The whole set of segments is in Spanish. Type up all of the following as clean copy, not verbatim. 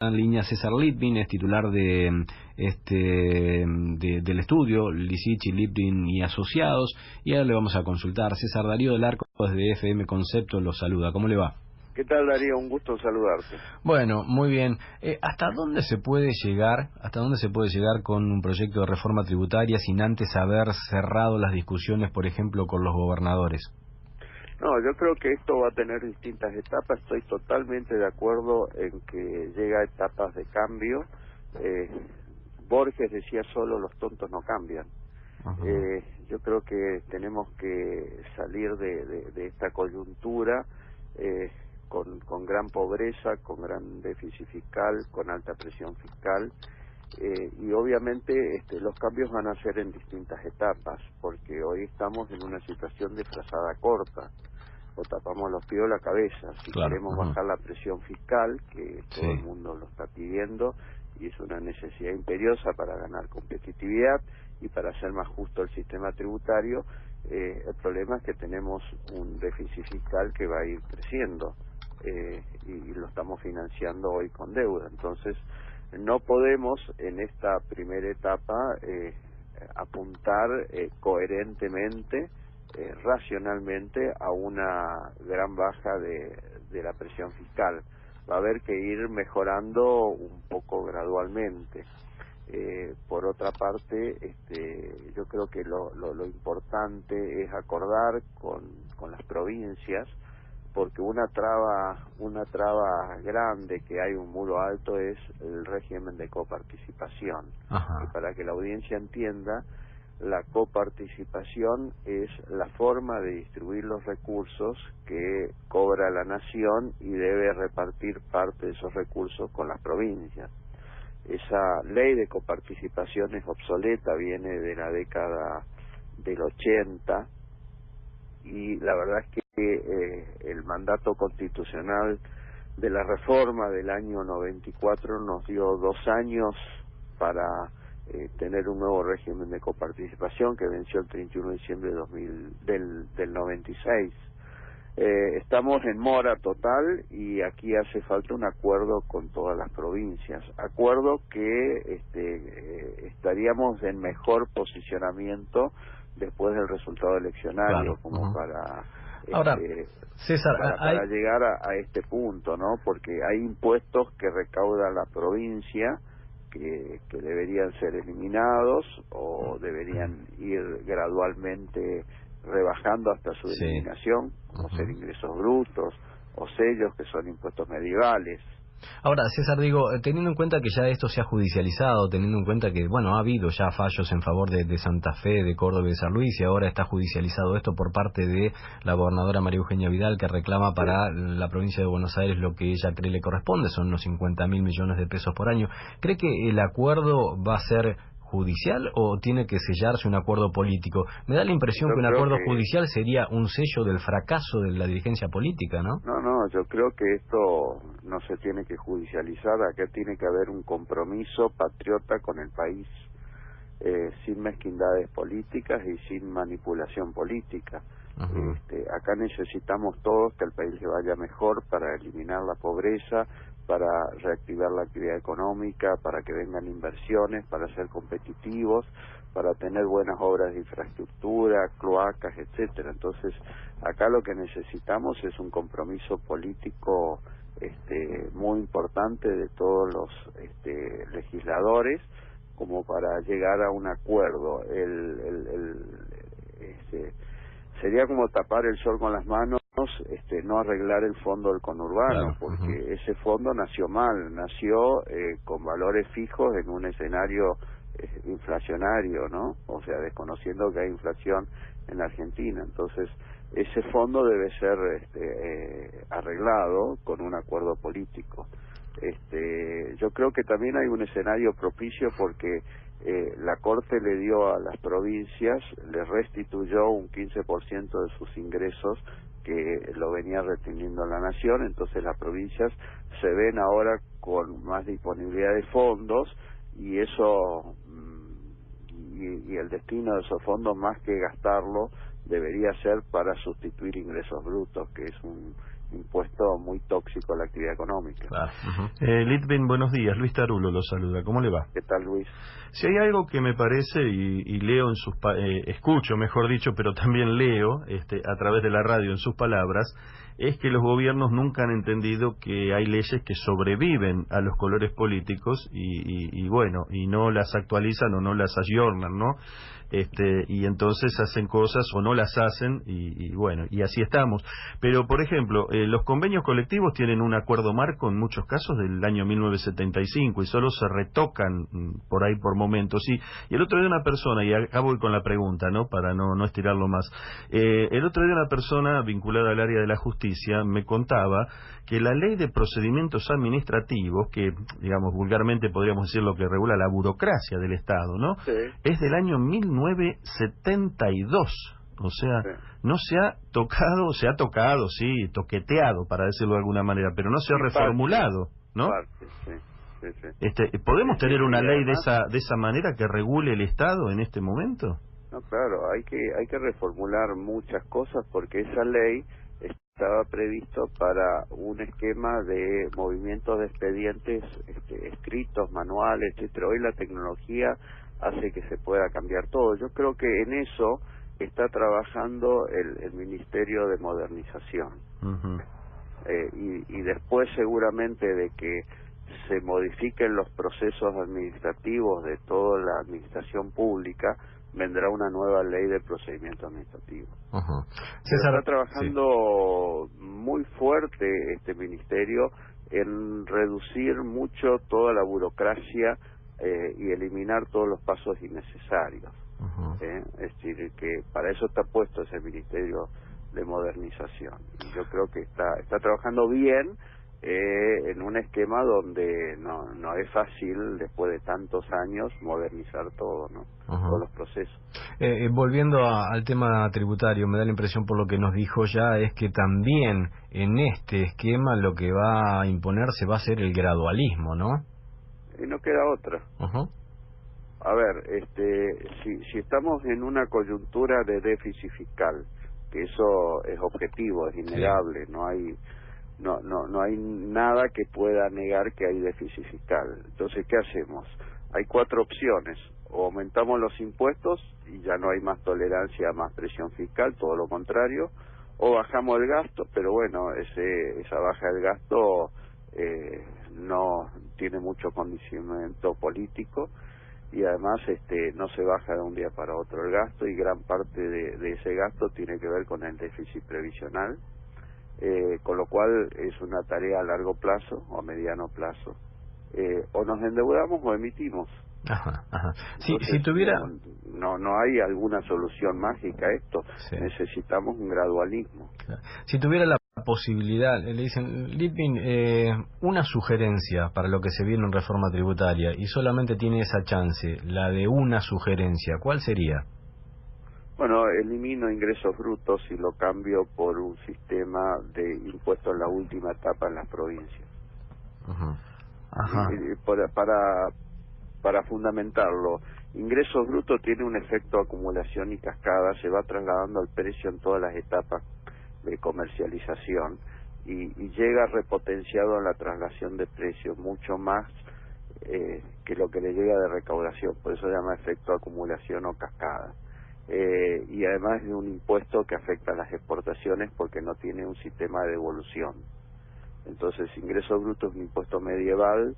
En línea César Litvin, es titular del estudio Lisichi, Litvin y Asociados, y ahora le vamos a consultar. César, Darío del Arco desde FM Concepto lo saluda. ¿Cómo le va? ¿Qué tal, Darío? Un gusto saludarte. Bueno, muy bien. ¿Hasta dónde se puede llegar? ¿Hasta dónde se puede llegar con un proyecto de reforma tributaria sin antes haber cerrado las discusiones, por ejemplo, con los gobernadores? No, yo creo que esto va a tener distintas etapas. Estoy totalmente de acuerdo en que llega a etapas de cambio. Borges decía solo los tontos no cambian. Yo creo que tenemos que salir de esta coyuntura con gran pobreza, con gran déficit fiscal, con alta presión fiscal. Y obviamente los cambios van a ser en distintas etapas, porque hoy estamos en una situación de frazada corta. O tapamos los pies o la cabeza. Si queremos bajar la presión fiscal, que todo el mundo lo está pidiendo, y es una necesidad imperiosa para ganar competitividad y para hacer más justo el sistema tributario, el problema es que tenemos un déficit fiscal que va a ir creciendo, y lo estamos financiando hoy con deuda. Entonces, no podemos en esta primera etapa apuntar coherentemente, racionalmente a una gran baja de la presión fiscal. Va a haber que ir mejorando un poco gradualmente. Por otra parte, yo creo que lo importante es acordar con las provincias, porque una traba grande que hay, un muro alto, es el régimen de coparticipación. Y para que la audiencia entienda, la coparticipación es la forma de distribuir los recursos que cobra la nación y debe repartir parte de esos recursos con las provincias. Esa ley de coparticipación es obsoleta, viene de la década del 80, y la verdad es que el mandato constitucional de la reforma del año 94 nos dio 2 años para tener un nuevo régimen de coparticipación que venció el 31 de diciembre del 96. Estamos en mora total y aquí hace falta un acuerdo con todas las provincias. Acuerdo que estaríamos en mejor posicionamiento después del resultado eleccionario, como para... Ahora, César, para llegar a este punto, ¿no? Porque hay impuestos que recauda la provincia que deberían ser eliminados o deberían ir gradualmente rebajando hasta su eliminación, como ser ingresos brutos o sellos, que son impuestos medievales. Ahora, César, digo, teniendo en cuenta que ya esto se ha judicializado, teniendo en cuenta que, bueno, ha habido ya fallos en favor de Santa Fe, de Córdoba y de San Luis, y ahora está judicializado esto por parte de la gobernadora María Eugenia Vidal, que reclama para la provincia de Buenos Aires lo que ella cree le corresponde, son unos 50.000 millones de pesos por año. ¿Cree que el acuerdo va a ser judicial o tiene que sellarse un acuerdo político? Me da la impresión que un acuerdo judicial sería un sello del fracaso de la dirigencia política, ¿no? No, yo creo que esto no se tiene que judicializar. Acá tiene que haber un compromiso patriota con el país, sin mezquindades políticas y sin manipulación política. Acá necesitamos todos que el país le vaya mejor para eliminar la pobreza, para reactivar la actividad económica, para que vengan inversiones, para ser competitivos, para tener buenas obras de infraestructura, cloacas, etcétera. Entonces, acá lo que necesitamos es un compromiso político muy importante de todos los legisladores, como para llegar a un acuerdo. Sería como tapar el sol con las manos, no arreglar el fondo del conurbano, porque ese fondo nació mal, nació con valores fijos en un escenario inflacionario, ¿no? O sea, desconociendo que hay inflación en la Argentina. Entonces, ese fondo debe ser arreglado con un acuerdo político. Yo creo que también hay un escenario propicio porque la Corte le dio a las provincias, le restituyó un 15% de sus ingresos que lo venía reteniendo la nación. Entonces las provincias se ven ahora con más disponibilidad de fondos, y eso y el destino de esos fondos, más que gastarlo, debería ser para sustituir ingresos brutos, que es un impuesto muy tóxico a la actividad económica. Claro. Litvin, buenos días. Luis Tarulo lo saluda. ¿Cómo le va? ¿Qué tal, Luis? Si hay algo que me parece, y leo en sus escucho, mejor dicho, pero también leo a través de la radio en sus palabras, es que los gobiernos nunca han entendido que hay leyes que sobreviven a los colores políticos y bueno, y no las actualizan o no las ayornan, ¿no? Y entonces hacen cosas o no las hacen y bueno, y así estamos. Pero, por ejemplo, los convenios colectivos tienen un acuerdo marco en muchos casos del año 1975 y solo se retocan por ahí por momentos. Y el otro día una persona, y acá voy con la pregunta, ¿no? Para no estirarlo más. El otro día una persona vinculada al área de la justicia me contaba que la ley de procedimientos administrativos, que digamos vulgarmente podríamos decir lo que regula la burocracia del Estado, ¿no? Sí. Es del año 1972. O sea, Sí. no se ha tocado, se ha tocado, sí, toqueteado, para decirlo de alguna manera, pero no se ha reformulado, ¿no? Sí. ¿Podemos tener una ley además, de esa manera que regule el Estado en este momento? No, claro, hay que reformular muchas cosas porque esa ley estaba previsto para un esquema de movimientos de expedientes escritos, manuales, etcétera. Hoy la tecnología hace que se pueda cambiar todo. Yo creo que en eso está trabajando el Ministerio de Modernización. Uh-huh. Y después seguramente de que se modifiquen los procesos administrativos de toda la administración pública, vendrá una nueva ley de procedimiento administrativo. Uh-huh. César, está trabajando muy fuerte este ministerio en reducir mucho toda la burocracia y eliminar todos los pasos innecesarios. Uh-huh. Es decir, que para eso está puesto ese Ministerio de Modernización. Y yo creo que está trabajando bien en un esquema donde no es fácil, después de tantos años, modernizar todo, ¿no? Uh-huh. Todos los procesos. Volviendo al tema tributario, me da la impresión por lo que nos dijo ya, es que también en este esquema lo que va a imponerse va a ser el gradualismo, ¿no? Y no queda otra. Uh-huh. A ver, si estamos en una coyuntura de déficit fiscal, que eso es objetivo, es innegable, sí. No hay nada que pueda negar que hay déficit fiscal. Entonces, ¿qué hacemos? Hay 4 opciones: o aumentamos los impuestos y ya no hay más tolerancia a más presión fiscal, todo lo contrario, o bajamos el gasto, pero bueno, esa baja del gasto no tiene mucho condicionamiento político y además no se baja de un día para otro el gasto, y gran parte de ese gasto tiene que ver con el déficit previsional, con lo cual es una tarea a largo plazo o a mediano plazo. O nos endeudamos o emitimos. Ajá. Entonces, si tuviera... No hay alguna solución mágica a esto. Sí. Necesitamos un gradualismo. Claro. Si tuviera la posibilidad, le dicen, Litvin, una sugerencia para lo que se viene en reforma tributaria, y solamente tiene esa chance, la de una sugerencia, ¿cuál sería? Bueno, elimino ingresos brutos y lo cambio por un sistema de impuestos en la última etapa en las provincias. Uh-huh. Ajá. Para fundamentarlo, ingresos brutos tiene un efecto de acumulación y cascada, se va trasladando al precio en todas las etapas de comercialización y llega repotenciado en la traslación de precios mucho más que lo que le llega de recaudación, por eso se llama efecto de acumulación o cascada. Y además es un impuesto que afecta a las exportaciones porque no tiene un sistema de devolución. Entonces, ingresos brutos es un impuesto medieval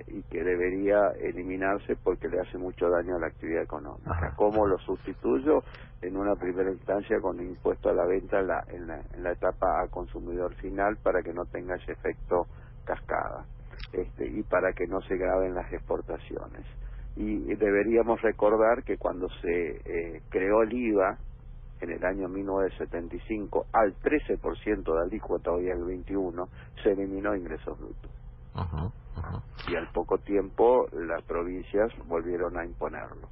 y que debería eliminarse porque le hace mucho daño a la actividad económica. Ajá. ¿Cómo lo sustituyo? En una primera instancia con un impuesto a la venta en la etapa a consumidor final, para que no tenga ese efecto cascada y para que no se graben las exportaciones. Y deberíamos recordar que cuando se creó el IVA en el año 1975 al 13% de alícuota, hoy al 21%, se eliminó ingresos brutos. Uh-huh. Y al poco tiempo las provincias volvieron a imponerlo.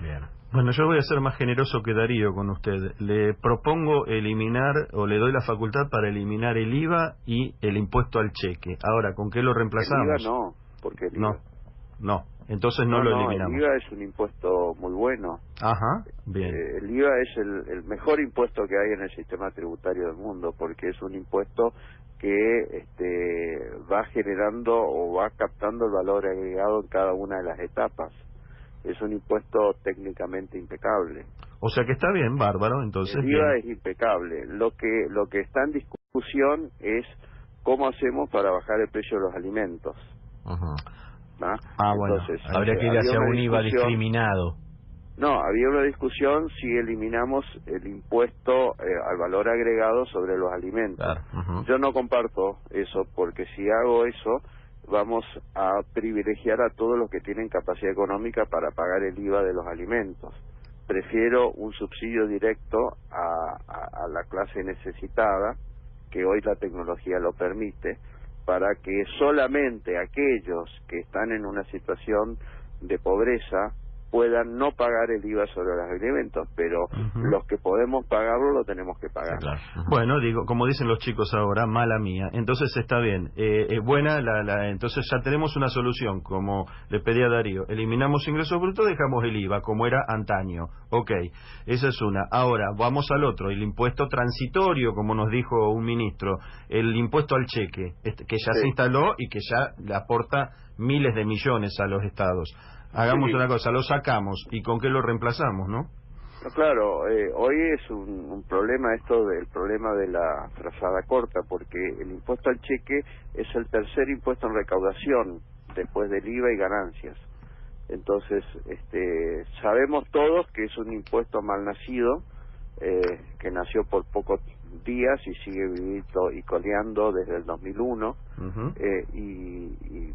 Bien. Bueno, yo voy a ser más generoso que Darío con usted. Le propongo eliminar, o le doy la facultad para eliminar el IVA y el impuesto al cheque. Ahora, ¿con qué lo reemplazamos? El IVA no, porque el IVA... No. entonces no lo eliminamos. El IVA es un impuesto muy bueno. Ajá, bien. El IVA es el mejor impuesto que hay en el sistema tributario del mundo, porque es un impuesto que va generando o va captando el valor agregado en cada una de las etapas. Es un impuesto técnicamente impecable. O sea que está bien, bárbaro, entonces. El IVA es impecable. Lo que está en discusión es cómo hacemos para bajar el precio de los alimentos. Ajá. Entonces, bueno, habría que ir hacia un IVA discriminado. No, había una discusión si eliminamos el impuesto al valor agregado sobre los alimentos. Claro. Yo no comparto eso, porque si hago eso, vamos a privilegiar a todos los que tienen capacidad económica para pagar el IVA de los alimentos. Prefiero un subsidio directo a la clase necesitada, que hoy la tecnología lo permite, para que solamente aquellos que están en una situación de pobreza puedan no pagar el IVA sobre los alimentos, pero los que podemos pagarlo lo tenemos que pagar. Sí, claro. Bueno, digo, como dicen los chicos ahora, mala mía. Entonces está bien, es buena entonces ya tenemos una solución, como le pedí a Darío. Eliminamos ingresos brutos, dejamos el IVA, como era antaño. Ok, esa es una. Ahora, vamos al otro, el impuesto transitorio, como nos dijo un ministro, el impuesto al cheque, que ya se instaló y que ya le aporta miles de millones a los estados. Hagamos una cosa, lo sacamos, ¿y con qué lo reemplazamos, no? No, claro, hoy es un problema esto del problema de la frazada corta, porque el impuesto al cheque es el tercer impuesto en recaudación, después del IVA y ganancias. Entonces, sabemos todos que es un impuesto mal nacido, que nació por pocos días y sigue vivito y coleando desde el 2001. Y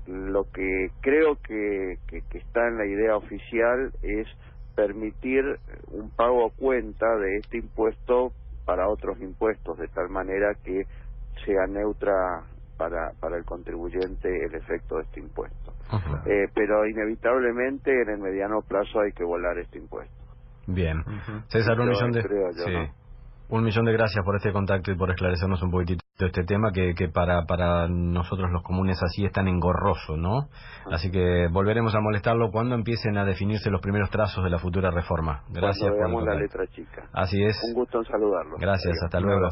lo que creo que está en la idea oficial es permitir un pago a cuenta de este impuesto para otros impuestos, de tal manera que sea neutra para el contribuyente el efecto de este impuesto. Pero inevitablemente en el mediano plazo hay que volar este impuesto. Bien. César, ¿no? 1.000.000 de gracias por este contacto y por esclarecernos un poquitito este tema que para nosotros los comunes así es tan engorroso, ¿no? Así que volveremos a molestarlo cuando empiecen a definirse los primeros trazos de la futura reforma. Gracias cuando por veamos el la contacto. letra chica. Así es. Un gusto en saludarlo. Gracias, Adiós. hasta luego.